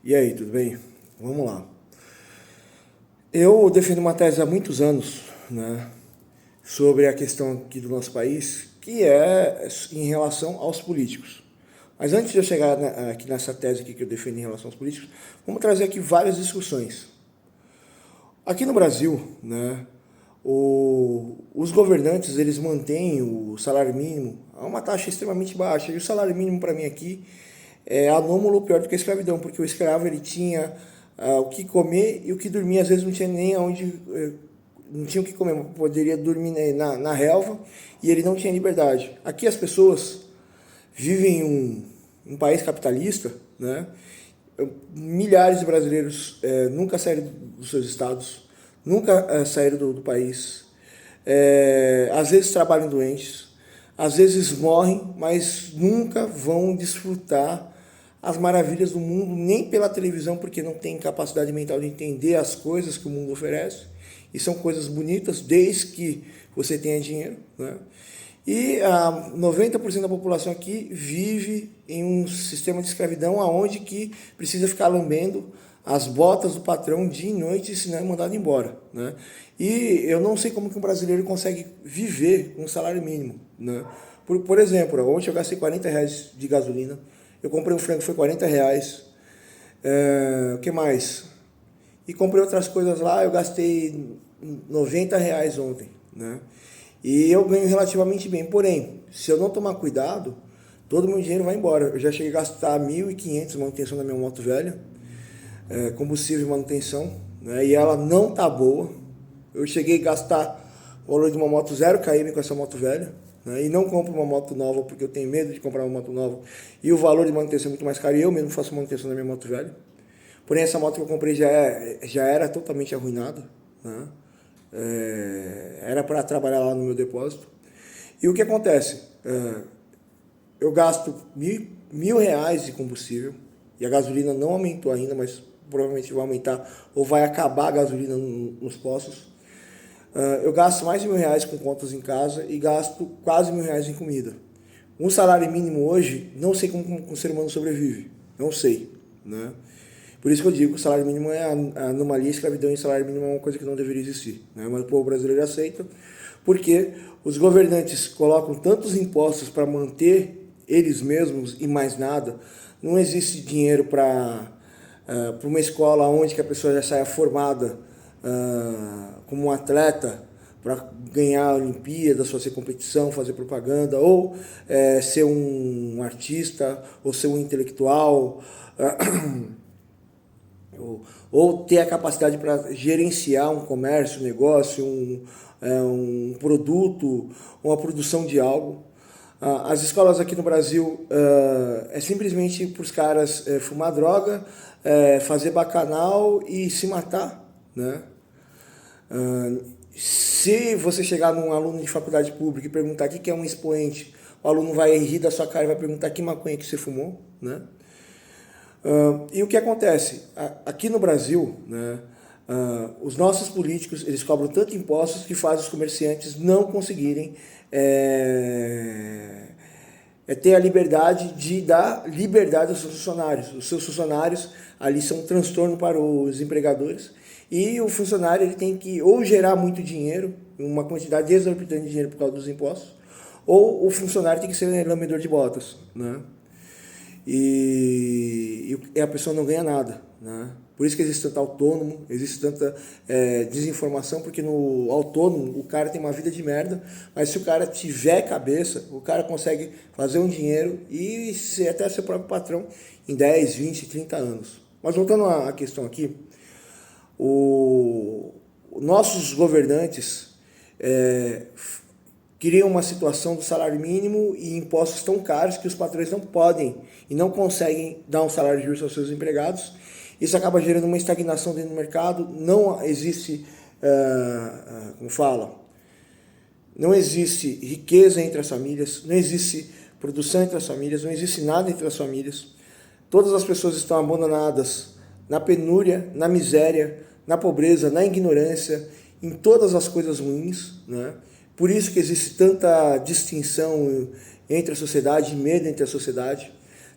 E aí, tudo bem? Vamos lá. Eu defendo uma tese há muitos anos, né, sobre a questão aqui do nosso país, que é em relação aos políticos. Mas antes de eu chegar aqui nessa tese aqui que eu defendo em relação aos políticos, vamos trazer aqui várias discussões. Aqui no Brasil, né, os governantes eles mantêm o salário mínimo a uma taxa extremamente baixa. E o salário mínimo para mim aqui é anômalo, pior do que a escravidão, porque o escravo ele tinha o que comer e o que dormir, às vezes não tinha nem onde, não tinha o que comer, poderia dormir na relva e ele não tinha liberdade. Aqui as pessoas vivem em um país capitalista, né? Milhares de brasileiros nunca saíram dos seus estados, nunca saíram do país, às vezes trabalham doentes, às vezes morrem, mas nunca vão desfrutar as maravilhas do mundo, nem pela televisão, porque não tem capacidade mental de entender as coisas que o mundo oferece, e são coisas bonitas, desde que você tenha dinheiro, né? E 90% da população aqui vive em um sistema de escravidão aonde que precisa ficar lambendo as botas do patrão dia e noite, senão é mandado embora, né? E eu não sei como que um brasileiro consegue viver com um salário mínimo, né? Por exemplo, ontem eu gastei R$ 40 de gasolina, eu comprei um frango, foi R$ 40, o que mais? E comprei outras coisas lá, eu gastei R$ 90 ontem, né? E eu ganho relativamente bem, porém, se eu não tomar cuidado, todo o meu dinheiro vai embora. Eu já cheguei a gastar 1.500 manutenção da minha moto velha, combustível e manutenção, né? E ela não tá boa. Eu cheguei a gastar o valor de uma moto 0 km com essa moto velha, né? E não compro uma moto nova porque eu tenho medo de comprar uma moto nova e o valor de manutenção é muito mais caro e eu mesmo faço manutenção da minha moto velha. Porém, essa moto que eu comprei já era totalmente arruinada, né? Era para trabalhar lá no meu depósito. E o que acontece? Eu gasto mil reais de combustível e a gasolina não aumentou ainda, mas provavelmente vai aumentar ou vai acabar a gasolina nos postos. Eu gasto mais de R$ 1.000 com contas em casa e gasto quase R$ 1.000 em comida. Um salário mínimo hoje, não sei como um ser humano sobrevive, não sei, né? Por isso que eu digo que o salário mínimo é a anomalia, a escravidão, e o salário mínimo é uma coisa que não deveria existir, né? Mas o povo brasileiro aceita, porque os governantes colocam tantos impostos para manter eles mesmos e mais nada. Não existe dinheiro para uma escola onde que a pessoa já saia formada como um atleta para ganhar a Olimpíada, fazer competição, fazer propaganda, ou ser um artista, ou ser um intelectual, ou ter a capacidade para gerenciar um comércio, um negócio, um produto, uma produção de algo. As escolas aqui no Brasil é simplesmente para os caras fumar droga, fazer bacanal e se matar, né? Se você chegar num aluno de faculdade pública e perguntar o que é um expoente, o aluno vai rir da sua cara e vai perguntar que maconha que você fumou, né? E o que acontece? Aqui no Brasil, né, os nossos políticos eles cobram tanto impostos que faz os comerciantes não conseguirem ter a liberdade de dar liberdade aos seus funcionários. Os seus funcionários ali são um transtorno para os empregadores e o funcionário ele tem que ou gerar muito dinheiro, uma quantidade exorbitante de dinheiro por causa dos impostos, ou o funcionário tem que ser lambedor de botas, né? E a pessoa não ganha nada, né? Por isso que existe tanto autônomo, existe tanta desinformação, porque no autônomo o cara tem uma vida de merda, mas se o cara tiver cabeça, o cara consegue fazer um dinheiro e ser até seu próprio patrão em 10, 20, 30 anos. Mas voltando à questão aqui, nossos governantes criam uma situação do salário mínimo e impostos tão caros que os patrões não podem e não conseguem dar um salário justo aos seus empregados. Isso acaba gerando uma estagnação dentro do mercado, não existe, como fala, não existe riqueza entre as famílias, não existe produção entre as famílias, não existe nada entre as famílias. Todas as pessoas estão abandonadas na penúria, na miséria, na pobreza, na ignorância, em todas as coisas ruins, né? Por isso que existe tanta distinção entre a sociedade, medo entre a sociedade.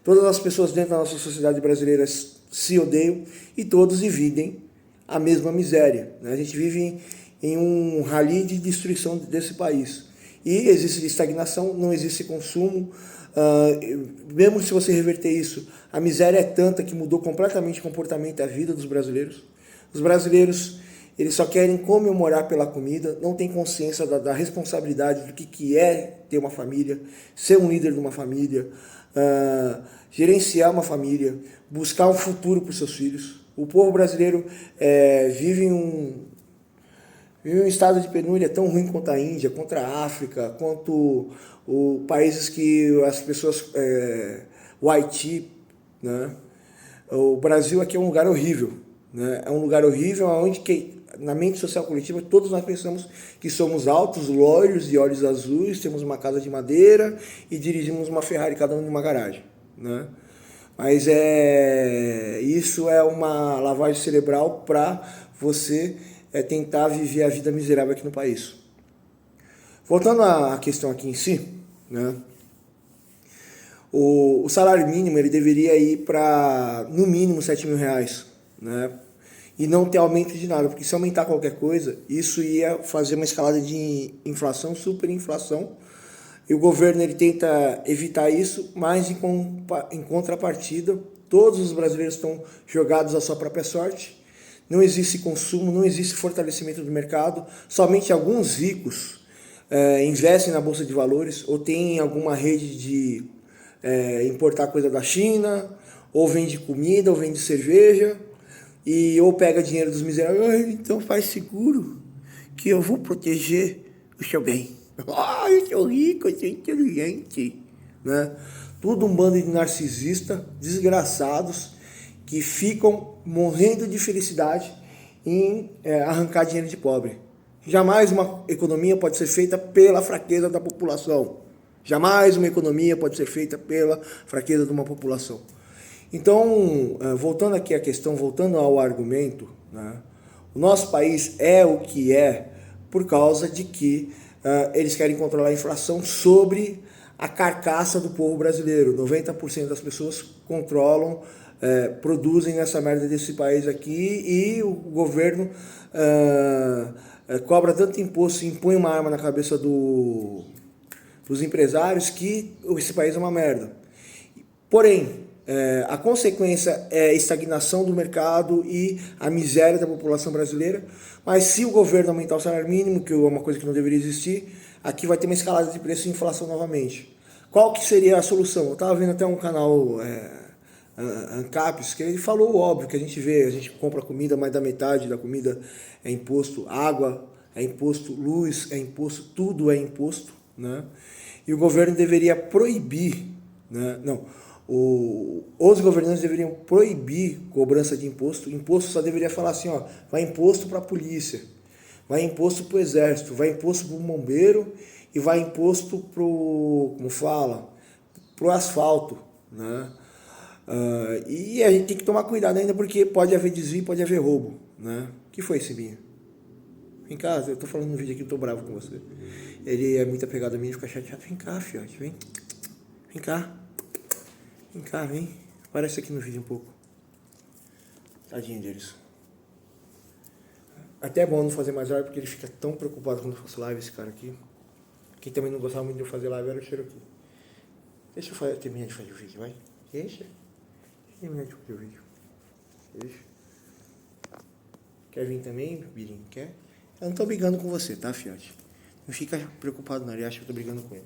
Todas as pessoas dentro da nossa sociedade brasileira se odeiam e todos dividem a mesma miséria, né? A gente vive em um rally de destruição desse país. E existe estagnação, não existe consumo. Mesmo se você reverter isso, a miséria é tanta que mudou completamente o comportamento e a vida dos brasileiros. Os brasileiros, eles só querem comemorar pela comida, não têm consciência da responsabilidade do que é ter uma família, ser um líder de uma família, gerenciar uma família, buscar um futuro para os seus filhos. O povo brasileiro vive em um estado de penúria tão ruim quanto a Índia, contra a África, quanto países que as pessoas... o Haiti, né? O Brasil aqui é um lugar horrível, né? É um lugar horrível onde, na mente social coletiva, todos nós pensamos que somos altos, loiros e olhos azuis, temos uma casa de madeira e dirigimos uma Ferrari, cada um em uma garagem, né? Mas isso é uma lavagem cerebral para você tentar viver a vida miserável aqui no país. Voltando à questão aqui em si, né? O salário mínimo ele deveria ir para, no mínimo, R$7.000, né? E não ter aumento de nada, porque se aumentar qualquer coisa, isso ia fazer uma escalada de inflação, superinflação. E o governo ele tenta evitar isso, mas em contrapartida, todos os brasileiros estão jogados à sua própria sorte. Não existe consumo, não existe fortalecimento do mercado. Somente alguns ricos investem na Bolsa de Valores ou têm alguma rede de importar coisa da China, ou vende comida, ou vende cerveja, ou pega dinheiro dos miseráveis. Então faz seguro que eu vou proteger o seu bem. Eu sou rico, eu sou inteligente, né? Tudo um bando de narcisistas, desgraçados, que ficam morrendo de felicidade em arrancar dinheiro de pobre. Jamais uma economia pode ser feita pela fraqueza da população. Jamais uma economia pode ser feita pela fraqueza de uma população. Então, voltando aqui à questão, voltando ao argumento, né? O nosso país é o que é por causa de que eles querem controlar a inflação sobre a carcaça do povo brasileiro. 90% das pessoas controlam, produzem essa merda desse país aqui, e o governo cobra tanto imposto, impõe uma arma na cabeça dos empresários que esse país é uma merda. Porém, a consequência é a estagnação do mercado e a miséria da população brasileira. Mas se o governo aumentar o salário mínimo, que é uma coisa que não deveria existir, aqui vai ter uma escalada de preço e inflação novamente. Qual que seria a solução? Eu estava vendo até um canal Ancaps, que ele falou o óbvio, que a gente compra comida, mais da metade da comida é imposto, água é imposto, luz é imposto, tudo é imposto, né? E o governo deveria proibir, né? Os governantes deveriam proibir cobrança de imposto. Imposto só deveria falar assim, ó, vai imposto para a polícia, vai imposto para o exército, vai imposto para o bombeiro e vai imposto para o, para o asfalto, né? E a gente tem que tomar cuidado ainda, porque pode haver desvio, pode haver roubo, né? O que foi, Sibinha? Vem cá, eu tô falando no vídeo aqui, eu tô bravo com você. Ele é muito apegado a mim e fica chateado. Vem cá, fiote, vem. Vem cá. Vem cá, vem. Aparece aqui no vídeo um pouco. Tadinho deles. Até é bom não fazer mais live, porque ele fica tão preocupado quando eu faço live, esse cara aqui. Quem também não gostava muito de eu fazer live era o Cherokee. Deixa eu terminar de fazer o vídeo, vai. Deixa eu terminar de fazer o vídeo. Deixa. Quer vir também, Birinho? Quer? Eu não tô brigando com você, tá, fiote? Não fica preocupado não, ele acha que eu tô brigando com ele.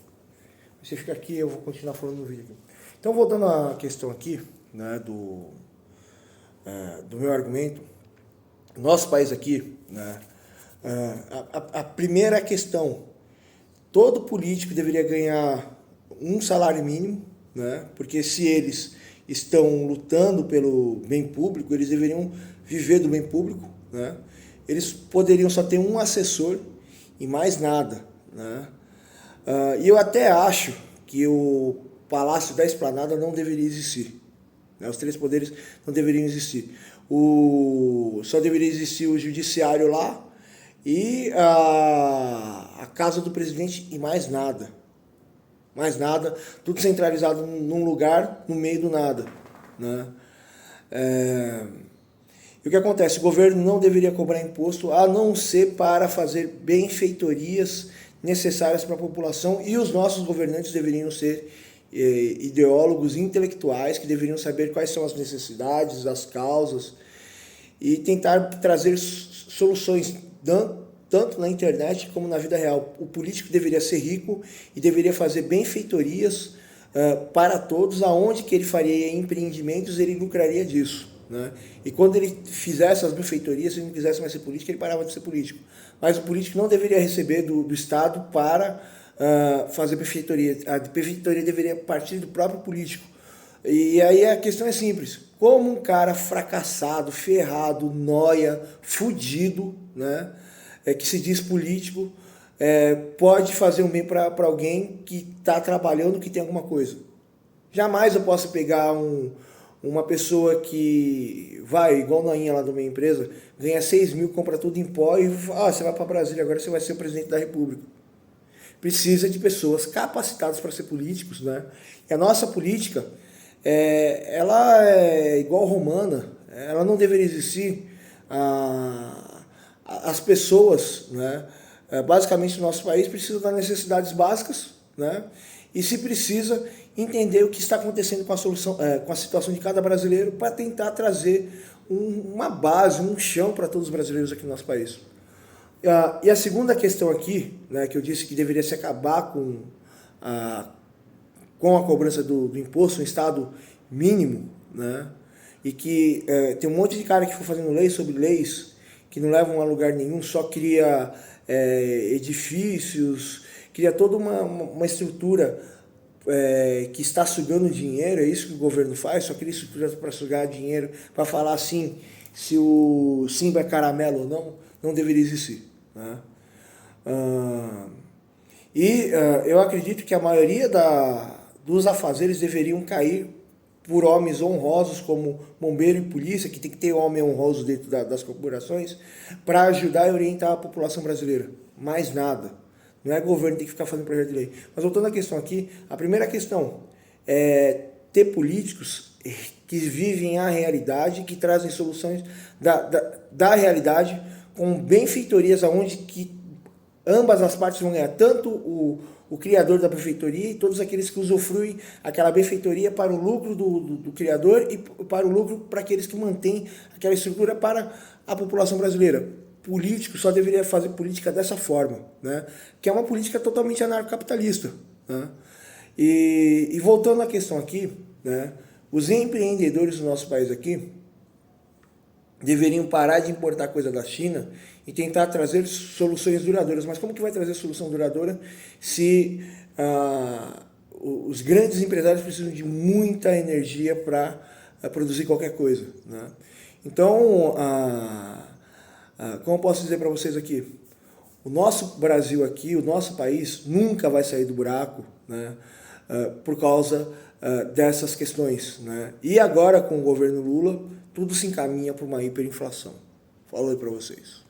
Você fica aqui, eu vou continuar falando no vídeo aqui. Então, voltando à questão aqui, né, do meu argumento, nosso país aqui, né, a primeira questão, todo político deveria ganhar um salário mínimo, né, porque se eles estão lutando pelo bem público, eles deveriam viver do bem público, né, eles poderiam só ter um assessor e mais nada, né. E eu até acho que o Palácio da Esplanada não deveria existir, né? Os três poderes não deveriam existir. Só deveria existir o judiciário lá e a casa do presidente e mais nada, mais nada, tudo centralizado num lugar, no meio do nada, né? E o que acontece? O governo não deveria cobrar imposto a não ser para fazer benfeitorias necessárias para a população, e os nossos governantes deveriam ser ideólogos intelectuais que deveriam saber quais são as necessidades, as causas e tentar trazer soluções tanto na internet como na vida real. O político deveria ser rico e deveria fazer benfeitorias para todos, aonde que ele faria empreendimentos, ele lucraria disso, né? E quando ele fizesse as benfeitorias, se ele não quisesse mais ser político, ele parava de ser político. Mas o político não deveria receber do Estado para fazer benfeitoria. A benfeitoria deveria partir do próprio político. E aí a questão é simples. Como um cara fracassado, ferrado, nóia, fudido, né, que se diz político, pode fazer um bem para alguém que está trabalhando, que tem alguma coisa? Jamais eu posso pegar uma pessoa que vai, igual Noinha lá da minha empresa, ganha 6 mil, compra tudo em pó e você vai para Brasília, agora você vai ser o presidente da República. Precisa de pessoas capacitadas para ser políticos, né? E a nossa política, ela é igual romana, ela não deveria existir. As pessoas, né, basicamente no nosso país, precisam das necessidades básicas, né? E se precisa entender o que está acontecendo com a situação de cada brasileiro para tentar trazer uma base, um chão para todos os brasileiros aqui no nosso país. E a segunda questão aqui, né, que eu disse que deveria se acabar com a cobrança do imposto, um estado mínimo, né, e que tem um monte de cara que foi fazendo leis sobre leis que não levam a lugar nenhum, só cria edifícios, cria toda uma estrutura que está sugando dinheiro. É isso que o governo faz, só cria estrutura para sugar dinheiro, para falar assim, se o Simba é caramelo ou não deveria existir, né? Eu acredito que a maioria dos afazeres deveriam cair por homens honrosos como bombeiro e polícia, que tem que ter homem honroso dentro das corporações, para ajudar e orientar a população brasileira. Mais nada. Não é governo que tem que ficar fazendo projeto de lei. Mas voltando à questão aqui, a primeira questão é ter políticos que vivem a realidade, que trazem soluções da realidade, com benfeitorias onde que ambas as partes vão ganhar, tanto o criador da benfeitoria e todos aqueles que usufruem aquela benfeitoria para o lucro do criador e para o lucro para aqueles que mantêm aquela estrutura para a população brasileira. Político só deveria fazer política dessa forma, né? Que é uma política totalmente anarcocapitalista, né? E voltando à questão aqui, né, os empreendedores do nosso país aqui deveriam parar de importar coisa da China e tentar trazer soluções duradouras. Mas como que vai trazer solução duradoura se os grandes empresários precisam de muita energia para produzir qualquer coisa, né? Então, como eu posso dizer para vocês aqui, o nosso Brasil aqui, o nosso país, nunca vai sair do buraco, né, por causa dessas questões, né? E agora, com o governo Lula, tudo se encaminha para uma hiperinflação. Falou aí para vocês.